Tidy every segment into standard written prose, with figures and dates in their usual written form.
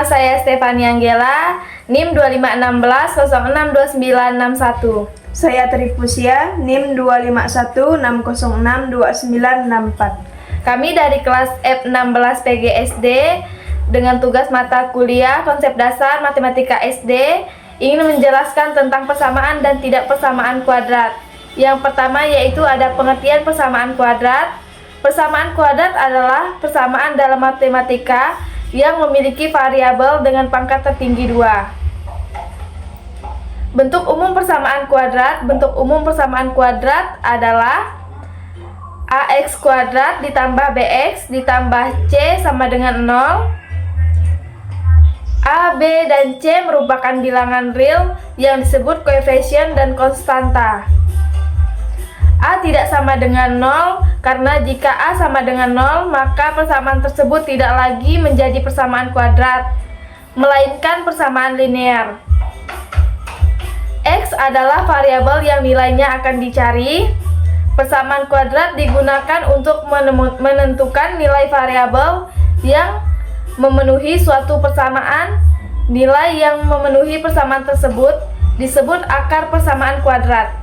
Nama saya Stefani Anggela, NIM 2516062961. Saya Trifusia, NIM 251606294. Kami dari kelas F16 PGSD dengan tugas mata kuliah konsep dasar matematika SD ingin menjelaskan tentang persamaan dan tidak persamaan kuadrat. Yang pertama yaitu ada pengertian persamaan kuadrat. Persamaan kuadrat adalah persamaan dalam matematika yang memiliki variabel dengan pangkat tertinggi 2. Bentuk umum persamaan kuadrat. Bentuk umum persamaan kuadrat adalah ax kuadrat ditambah bx ditambah c sama dengan 0. A, B, dan C merupakan bilangan real yang disebut koefisien dan konstanta. A tidak sama dengan 0 karena jika A sama dengan 0 maka persamaan tersebut tidak lagi menjadi persamaan kuadrat, melainkan persamaan linear. X adalah variabel yang nilainya akan dicari. Persamaan kuadrat digunakan untuk menentukan nilai variabel yang memenuhi suatu persamaan. Nilai yang memenuhi persamaan tersebut disebut akar persamaan kuadrat,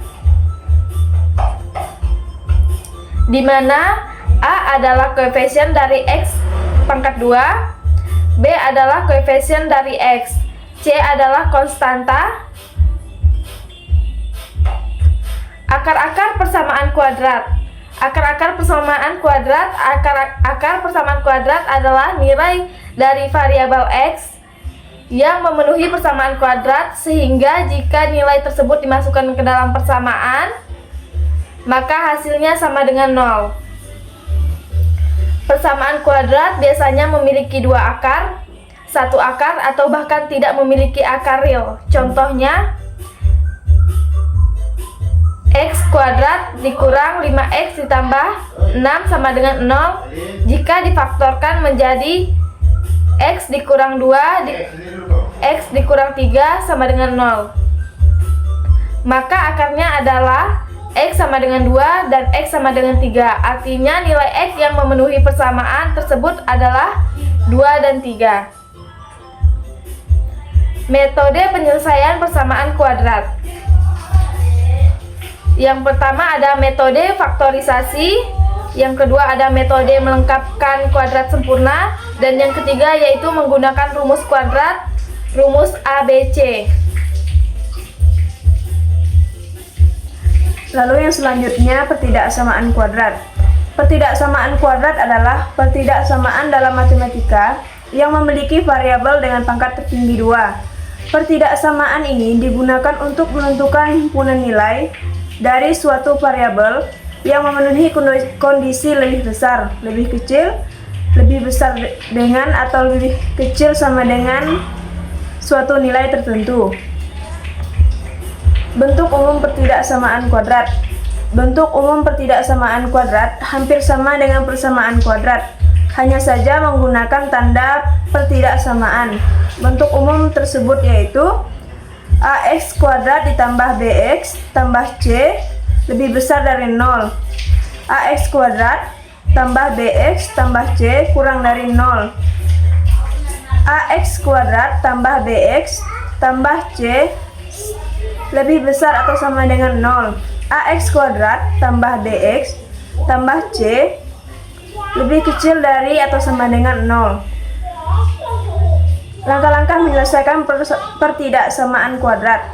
di mana A adalah koefisien dari X pangkat 2, B adalah koefisien dari X, C adalah konstanta. Akar-akar persamaan kuadrat. Akar-akar persamaan kuadrat. Akar persamaan kuadrat adalah nilai dari variabel X yang memenuhi persamaan kuadrat, sehingga jika nilai tersebut dimasukkan ke dalam persamaan maka hasilnya sama dengan 0. Persamaan kuadrat biasanya memiliki 2 akar, 1 akar, atau bahkan tidak memiliki akar real. Contohnya, x kuadrat dikurang 5x ditambah 6 sama dengan 0 jika difaktorkan menjadi x dikurang 2 x dikurang 3 sama dengan 0. Maka akarnya adalah X sama dengan 2 dan X sama dengan 3. Artinya nilai X yang memenuhi persamaan tersebut adalah 2 dan 3. Metode penyelesaian persamaan kuadrat. Yang pertama ada metode faktorisasi, yang kedua ada metode melengkapkan kuadrat sempurna, dan yang ketiga yaitu menggunakan rumus kuadrat, rumus ABC. Lalu yang selanjutnya pertidaksamaan kuadrat. Pertidaksamaan kuadrat adalah pertidaksamaan dalam matematika yang memiliki variabel dengan pangkat tertinggi 2. Pertidaksamaan ini digunakan untuk menentukan himpunan nilai dari suatu variabel yang memenuhi kondisi lebih besar, lebih kecil, lebih besar dengan atau lebih kecil sama dengan suatu nilai tertentu. Bentuk umum pertidaksamaan kuadrat. Bentuk umum pertidaksamaan kuadrat hampir sama dengan persamaan kuadrat, hanya saja menggunakan tanda pertidaksamaan. Bentuk umum tersebut yaitu ax kuadrat ditambah bx tambah c lebih besar dari 0. Ax kuadrat tambah bx tambah c kurang dari 0. Ax kuadrat tambah bx tambah c lebih besar atau sama dengan 0. Ax kuadrat tambah bx tambah c lebih kecil dari atau sama dengan 0. Langkah-langkah menyelesaikan pertidaksamaan kuadrat.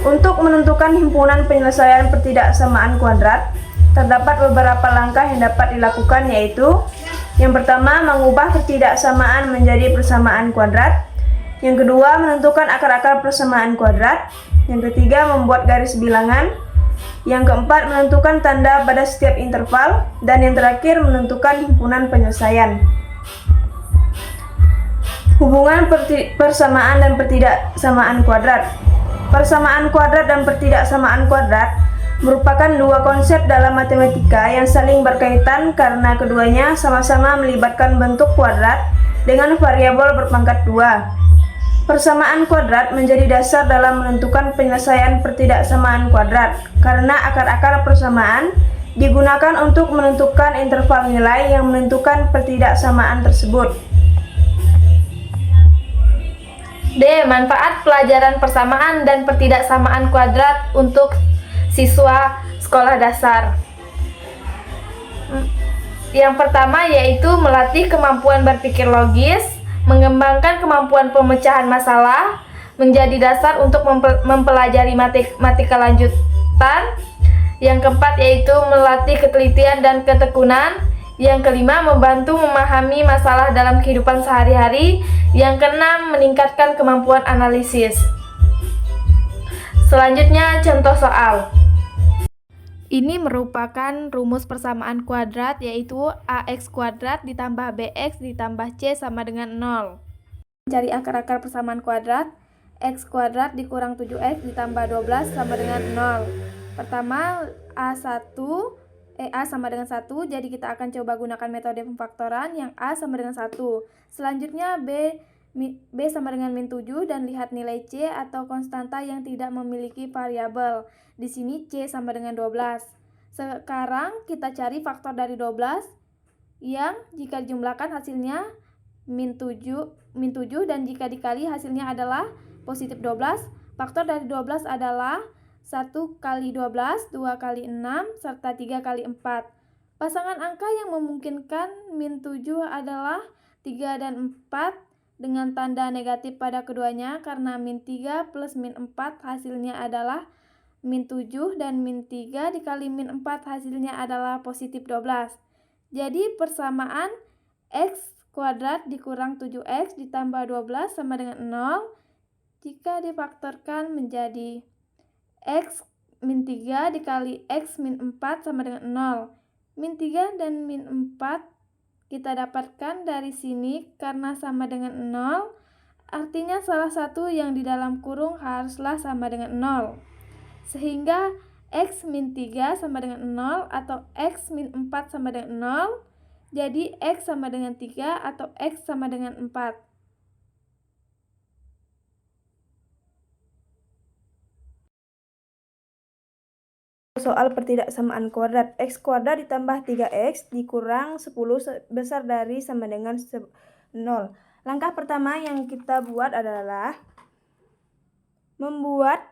Untuk menentukan himpunan penyelesaian pertidaksamaan kuadrat, terdapat beberapa langkah yang dapat dilakukan, yaitu yang pertama, mengubah pertidaksamaan menjadi persamaan kuadrat. Yang kedua, menentukan akar-akar persamaan kuadrat. Yang ketiga, membuat garis bilangan. Yang keempat, menentukan tanda pada setiap interval. Dan yang terakhir, menentukan himpunan penyelesaian. Hubungan persamaan dan pertidaksamaan kuadrat. Persamaan kuadrat dan pertidaksamaan kuadrat merupakan dua konsep dalam matematika yang saling berkaitan karena keduanya sama-sama melibatkan bentuk kuadrat dengan variabel berpangkat 2. Persamaan kuadrat menjadi dasar dalam menentukan penyelesaian pertidaksamaan kuadrat karena akar-akar persamaan digunakan untuk menentukan interval nilai yang menentukan pertidaksamaan tersebut. D. Manfaat pelajaran persamaan dan pertidaksamaan kuadrat untuk siswa sekolah dasar. Yang pertama yaitu melatih kemampuan berpikir logis, mengembangkan kemampuan pemecahan masalah, menjadi dasar untuk mempelajari matematika lanjutan. Yang keempat yaitu melatih ketelitian dan ketekunan. Yang kelima, membantu memahami masalah dalam kehidupan sehari-hari. Yang keenam, meningkatkan kemampuan analisis. Selanjutnya, contoh soal. Ini merupakan rumus persamaan kuadrat, yaitu ax kuadrat ditambah bx ditambah c sama dengan 0. Mencari akar-akar persamaan kuadrat, x kuadrat dikurang 7x ditambah 12 sama dengan 0. Pertama, A sama dengan 1, jadi kita akan coba gunakan metode pemfaktoran yang A sama dengan 1. Selanjutnya B sama dengan min 7 dan lihat nilai C atau konstanta yang tidak memiliki variabel. Di sini C sama dengan 12. Sekarang kita cari faktor dari 12 yang jika dijumlahkan hasilnya min 7 dan jika dikali hasilnya adalah positif 12. Faktor dari 12 adalah 1 kali 12, 2 kali 6, serta 3 kali 4. Pasangan angka yang memungkinkan min 7 adalah 3 dan 4 dengan tanda negatif pada keduanya karena min 3 plus min 4 hasilnya adalah min 7 dan min 3 dikali min 4 hasilnya adalah positif 12. Jadi persamaan x kuadrat dikurang 7x ditambah 12 sama dengan 0 jika difaktorkan menjadi x min 3 dikali x min 4 sama dengan 0. Min 3 dan min 4 kita dapatkan dari sini karena sama dengan 0. Artinya salah satu yang di dalam kurung haruslah sama dengan 0. Sehingga x min 3 sama dengan 0 atau x min 4 sama dengan 0. Jadi x sama dengan 3 atau x sama dengan 4. Soal pertidaksamaan kuadrat, x kuadrat ditambah 3x dikurang 10 besar dari sama dengan 0. Langkah pertama yang kita buat adalah membuat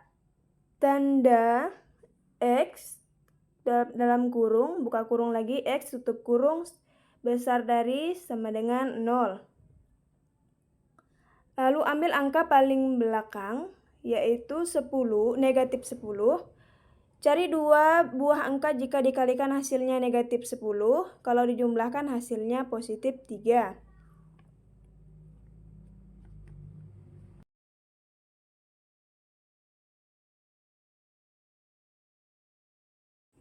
tanda x dalam kurung, buka kurung lagi, x tutup kurung besar dari sama dengan 0. Lalu ambil angka paling belakang, yaitu 10, negatif 10. Cari dua buah angka jika dikalikan hasilnya negatif 10, kalau dijumlahkan hasilnya positif 3.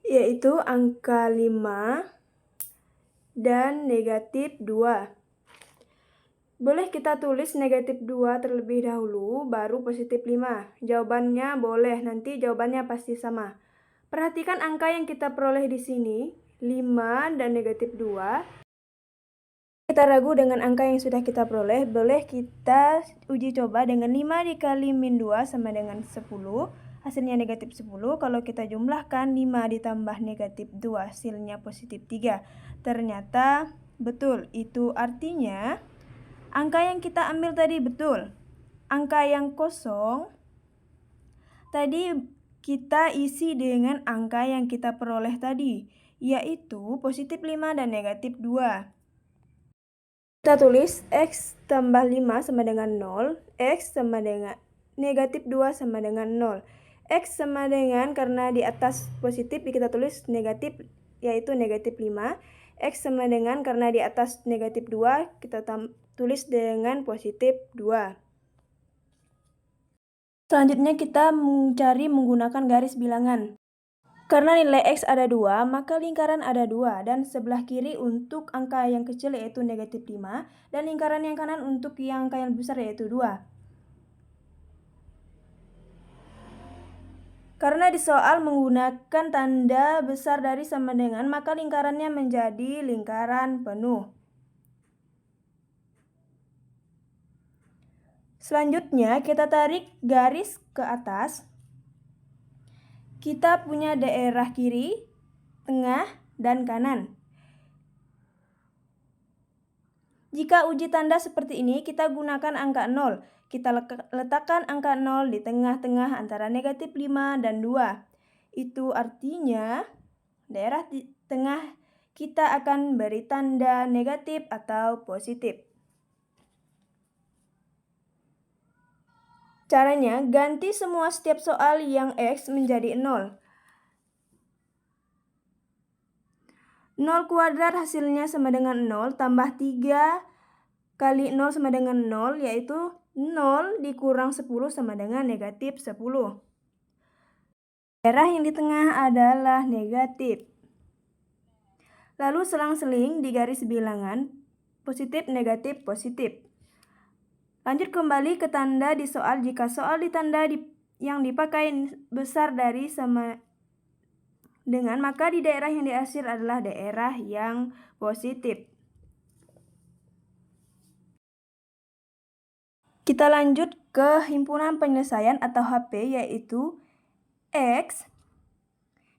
Yaitu angka 5 dan negatif 2. Boleh kita tulis negatif 2 terlebih dahulu, baru positif 5. Jawabannya boleh, nanti jawabannya pasti sama. Perhatikan angka yang kita peroleh di sini, 5 dan negatif 2. Kita ragu dengan angka yang sudah kita peroleh, boleh kita uji coba dengan 5 dikali min 2 sama dengan 10. Hasilnya negatif 10, kalau kita jumlahkan 5 ditambah negatif 2, hasilnya positif 3. Ternyata betul, itu artinya angka yang kita ambil tadi betul. Angka yang kosong tadi kita isi dengan angka yang kita peroleh tadi, yaitu positif 5 dan negatif 2. Kita tulis x tambah 5 sama dengan 0, x sama dengan negatif 2 sama dengan 0. X sama dengan, karena di atas positif kita tulis negatif, yaitu negatif 5. X sama dengan, karena di atas negatif 2 kita tulis dengan positif 2. Selanjutnya kita mencari menggunakan garis bilangan. Karena nilai X ada 2, maka lingkaran ada 2, dan sebelah kiri untuk angka yang kecil yaitu negatif 5, dan lingkaran yang kanan untuk yang angka yang besar yaitu 2. Karena di soal menggunakan tanda besar dari sama dengan, maka lingkarannya menjadi lingkaran penuh. Selanjutnya kita tarik garis ke atas. Kita punya daerah kiri, tengah, dan kanan. Jika uji tanda seperti ini, kita gunakan angka 0. Kita letakkan angka 0 di tengah-tengah antara negatif 5 dan 2. Itu artinya daerah di tengah kita akan beri tanda negatif atau positif. Caranya, ganti semua setiap soal yang X menjadi 0. 0 kuadrat hasilnya sama dengan 0 tambah 3 kali 0 sama dengan 0, yaitu 0 dikurang 10 sama dengan negatif 10. Daerah yang di tengah adalah negatif. Lalu selang-seling di garis bilangan positif, negatif, positif. Lanjut kembali ke tanda di soal. Jika soal di tanda yang dipakai besar dari sama dengan, maka di daerah yang dihasil adalah daerah yang positif. Kita lanjut ke himpunan penyelesaian atau HP, yaitu X,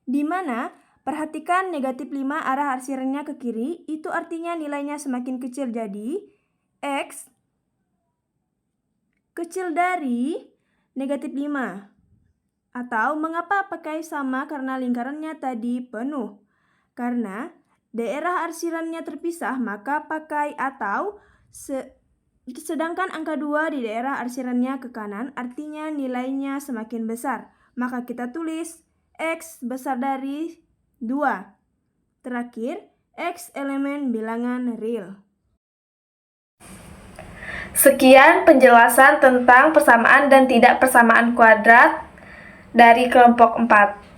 di mana perhatikan negatif 5 arah arsirannya ke kiri, itu artinya nilainya semakin kecil. Jadi X kecil dari negatif 5. Atau mengapa pakai sama? Karena lingkarannya tadi penuh. Karena daerah arsirannya terpisah, maka pakai atau. Sedangkan angka 2 di daerah arsirannya ke kanan, artinya nilainya semakin besar. Maka kita tulis X besar dari 2. Terakhir, X elemen bilangan real. Sekian penjelasan tentang persamaan dan tidak persamaan kuadrat dari kelompok 4.